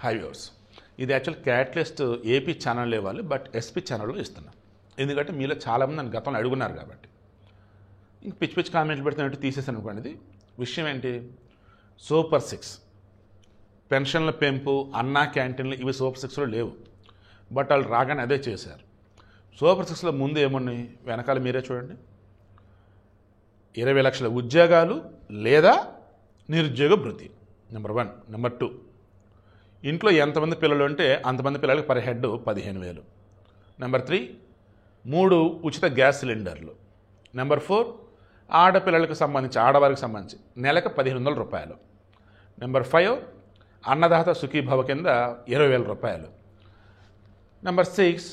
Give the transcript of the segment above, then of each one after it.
High viewers, ఇది actual catalyst AP channel ఇవ్వాలి, but SP ఛానల్లో ఇస్తున్నాను. ఎందుకంటే మీలో చాలామంది నన్ను గతంలో అడుగున్నారు కాబట్టి. ఇంక పిచ్చి పిచ్చి కామెంట్లు పెడుతున్నట్టు తీసేసాను అనుకోండి. ఇది విషయం ఏంటి? సూపర్ 6 పెన్షన్ల పెంపు, అన్నా క్యాంటీన్లు ఇవి సూపర్ 6లో లేవు. బట్ వాళ్ళు రాగానే అదే చేశారు. సూపర్ 6లో ముందు ఏమున్నాయి? వెనకాల మీరే చూడండి. 20 లక్షల ఉద్యోగాలు లేదా నిరుద్యోగ భృతి నెంబర్ 1. నెంబర్ 2, ఇంట్లో ఎంతమంది పిల్లలు ఉంటే అంతమంది పిల్లలకి పర్ హెడ్ 15,000. నెంబర్ 3, 3 ఉచిత గ్యాస్ సిలిండర్లు. నెంబర్ 4, ఆడపిల్లలకు సంబంధించి ఆడవారికి సంబంధించి నెలకు 1,500 రూపాయలు. నెంబర్ 5, అన్నదాత సుఖీభవ కింద 20,000 రూపాయలు. నెంబర్ 6,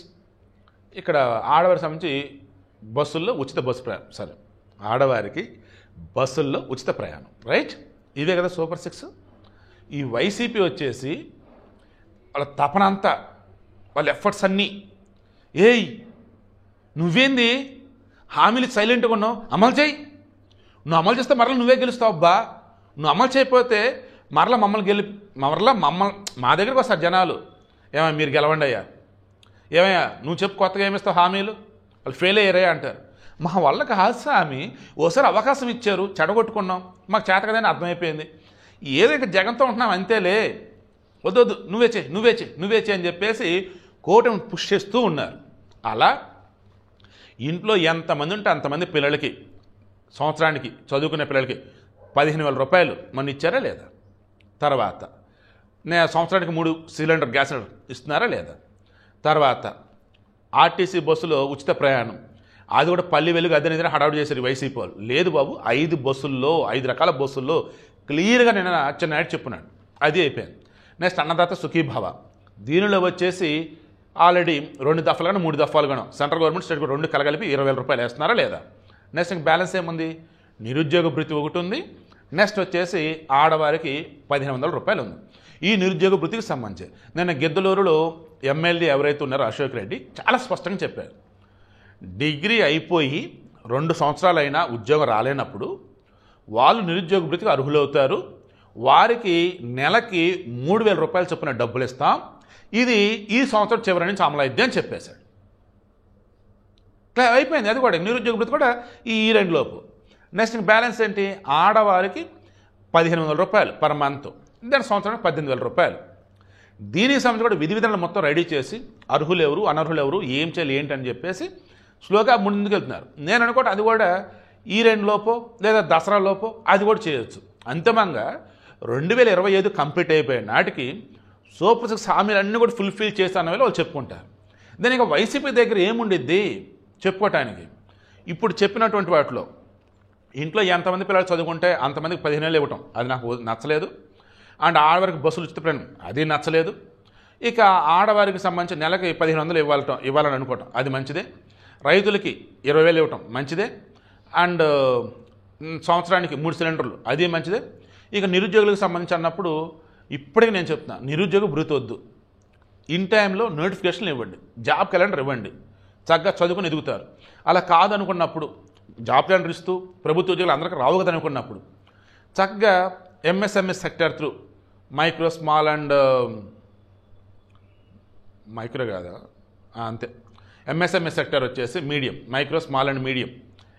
ఇక్కడ ఆడవారికి సంబంధించి బస్సుల్లో ఉచిత బస్సు ప్రయాణం. సరే, ఆడవారికి బస్సుల్లో ఉచిత ప్రయాణం, రైట్? ఇవే కదా సూపర్ 6. ఈ వైసీపీ వచ్చేసి వాళ్ళ తపన అంతా, వాళ్ళ ఎఫర్ట్స్ అన్నీ, ఏయ్ నువ్వేంది హామీలు సైలెంట్గా ఉన్నావు, అమలు చేయి, నువ్వు అమలు చేస్తే మరలా నువ్వే గెలుస్తావు అబ్బా, నువ్వు అమలు చేయకపోతే మరలా మా దగ్గరికి వస్తారు జనాలు, ఏమయ్యా మీరు గెలవండి అయ్యా, ఏమయ్యా నువ్వు చెప్పు కొత్తగా ఏమిస్తావు హామీలు, వాళ్ళు ఫెయిల్ అయ్యారయ్యా అంటారు. మా వాళ్ళకి హామీ ఓసారి అవకాశం ఇచ్చారు, చెడగొట్టుకున్నాం, మాకు చేత కదని అర్థమైపోయింది, ఏదో ఇక జగన్తో ఉంటున్నాం అంతేలే, వద్దు నువ్వే చేయి అని చెప్పేసి కూటమి పుష్ చేస్తూ ఉన్నారు. అలా ఇంట్లో ఎంతమంది ఉంటే అంతమంది పిల్లలకి సంవత్సరానికి చదువుకునే పిల్లలకి 15,000 రూపాయలు మన ఇచ్చారా లేదా? తర్వాత సంవత్సరానికి 3 సిలిండర్ గ్యాస్ సిలిండర్ ఇస్తున్నారా లేదా? తర్వాత ఆర్టీసీ బస్సులో ఉచిత ప్రయాణం, అది కూడా పల్లి వెలుగు అదే నిద్ర హడావుడి చేశారు వైసీపీ వాళ్ళు. లేదు బాబు, 5 రకాల బస్సుల్లో క్లియర్గా నేను అచ్చెన్నాయుడు చెప్పున్నాడు, అది అయిపోయింది. నెక్స్ట్ అన్నదాత సుఖీభవ, దీనిలో వచ్చేసి ఆల్రెడీ 2 దఫాలు కానీ 3 దఫాలు కానీ సెంట్రల్ గవర్నమెంట్ స్టేట్ గవర్నమెంట్ 2 కలగలిపి 20,000 రూపాయలు వేస్తున్నారా లేదా? నెక్స్ట్ ఇంక బ్యాలెన్స్ ఏముంది? నిరుద్యోగ భృతి ఒకటి ఉంది. నెక్స్ట్ వచ్చేసి ఆడవారికి 1,500 రూపాయలు ఉంది. ఈ నిరుద్యోగ భృతికి సంబంధించి నేను గిద్దలూరులో ఎమ్మెల్యే ఎవరైతే ఉన్నారో అశోక్ రెడ్డి చాలా స్పష్టంగా చెప్పారు, డిగ్రీ అయిపోయి 2 సంవత్సరాలైనా ఉద్యోగం రాలేనప్పుడు వాళ్ళు నిరుద్యోగ భృతికి అర్హులవుతారు, వారికి నెలకి 3,000 రూపాయలు చొప్పున డబ్బులు ఇస్తాం, ఇది ఈ సంవత్సరం చివరి నుంచి అమలైద్ది అని చెప్పేశాడు. అయిపోయింది, అది కూడా నిరుద్యోగ భృతి కూడా ఈ 2 లోపు. నెక్స్ట్ బ్యాలెన్స్ ఏంటి? ఆడవారికి 1,500 రూపాయలు పర్ మంత్, దాని సంవత్సరానికి 18,000 రూపాయలు. దీనికి సంబంధించి కూడా విధి విధానాలు మొత్తం రెడీ చేసి అర్హులు ఎవరు అనర్హులు ఎవరు ఏం చేయాలి ఏంటి అని చెప్పేసి స్లోగా ముందుకు వెళ్తున్నారు. నేను అనుకోవటం అది కూడా ఈ 2 లోపో లేదా దసరా లోపో అది కూడా చేయొచ్చు. అంతిమంగా 2025 కంప్లీట్ అయిపోయే నాటికి సూపర్ 6 హామీలన్నీ కూడా ఫుల్ఫిల్ చేస్తాన వాళ్ళు చెప్పుకుంటారు. దాని ఇక వైసీపీ దగ్గర ఏముండిద్ది చెప్పుకోవటానికి? ఇప్పుడు చెప్పినటువంటి వాటిలో ఇంట్లో ఎంతమంది పిల్లలు చదువుకుంటే అంతమందికి 15,000 ఇవ్వటం, అది నాకు నచ్చలేదు. అండ్ ఆడవారికి బస్సులు ఉచిత ప్రయాణం, అది నచ్చలేదు. ఇక ఆడవారికి సంబంధించి నెలకి 1,500 ఇవ్వాలని అనుకోవటం, అది మంచిదే. రైతులకి 20,000 ఇవ్వటం మంచిదే. అండ్ సంవత్సరానికి 3 సిలిండర్లు, అది మంచిదే. ఇక నిరుద్యోగులకు సంబంధించి అన్నప్పుడు ఇప్పటికీ నేను చెప్తున్నా, నిరుద్యోగ భృతి వద్దు, ఇన్ టైంలో నోటిఫికేషన్లు ఇవ్వండి, జాబ్ క్యాలెండర్ ఇవ్వండి, చక్కగా చదువుకుని ఎదుగుతారు. అలా కాదనుకున్నప్పుడు జాబ్ క్యాలెండర్ ఇస్తూ ప్రభుత్వ ఉద్యోగులు అందరికీ రావు కదా అనుకున్నప్పుడు చక్కగా MSME sector through micro small and micro కాదా అంతే ఎంఎస్ఎంఈ సెక్టర్ వచ్చేసి medium, micro small and medium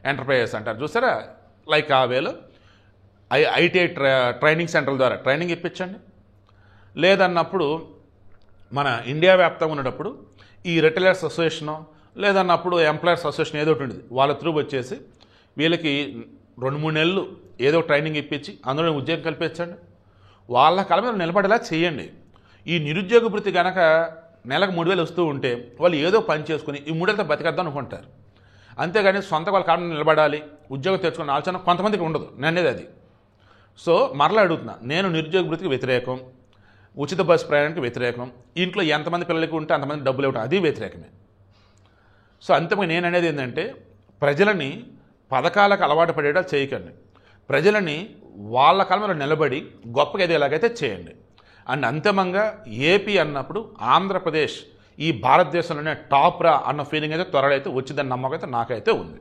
enterprises అంటారు చూసారా, లైక్ ఆ వేలో ఐటీఐ ట్రైనింగ్ సెంటర్ల ద్వారా ట్రైనింగ్ ఇప్పించండి. లేదన్నప్పుడు మన ఇండియా వ్యాప్తంగా ఉన్నప్పుడు ఈ రిటైలర్స్ అసోసియేషను లేదన్నప్పుడు ఎంప్లాయర్స్ అసోసియేషన్ ఏదో ఒకటి ఉండేది, వాళ్ళ త్రూ వచ్చేసి వీళ్ళకి 2-3 నెలలు ఏదో ట్రైనింగ్ ఇప్పించి అందులో ఉద్యోగం కల్పించండి, వాళ్ళ కాలం మీద నిలబడేలా చేయండి. ఈ నిరుద్యోగ భృతి కనుక నెలకు 3,000 వస్తూ ఉంటే వాళ్ళు ఏదో పని చేసుకుని ఈ 3,000తో బతికేద్దాం అనుకుంటారు. అంతేగాని సొంత వాళ్ళ కాలం నిలబడాలి ఉద్యోగం తెచ్చుకునే ఆలోచన కొంతమందికి ఉండదు, నేనేది అది. సో మరలా అడుగుతున్నా, నేను నిరుద్యోగ భృతికి వ్యతిరేకం, ఉచిత బస్సు ప్రయాణానికి వ్యతిరేకం, ఇంట్లో ఎంతమంది పిల్లలకి ఉంటే అంతమంది డబ్బులు ఇవ్వటం అది వ్యతిరేకమే. సో అంతగా నేను అనేది ఏంటంటే, ప్రజలని పథకాలకు అలవాటు పడేలా చేయకండి, ప్రజలని వాళ్ళ కాలంలో నిలబడి గొప్పగా ఎదిగేలాగైతే చేయండి. అండ్ అంతిమంగా ఏపీ అన్నప్పుడు ఆంధ్రప్రదేశ్ ఈ భారతదేశంలోనే టాప్ రా అన్న ఫీలింగ్ అయితే త్వరలో అయితే వచ్చిందని నమ్మకం అయితే నాకైతే ఉంది.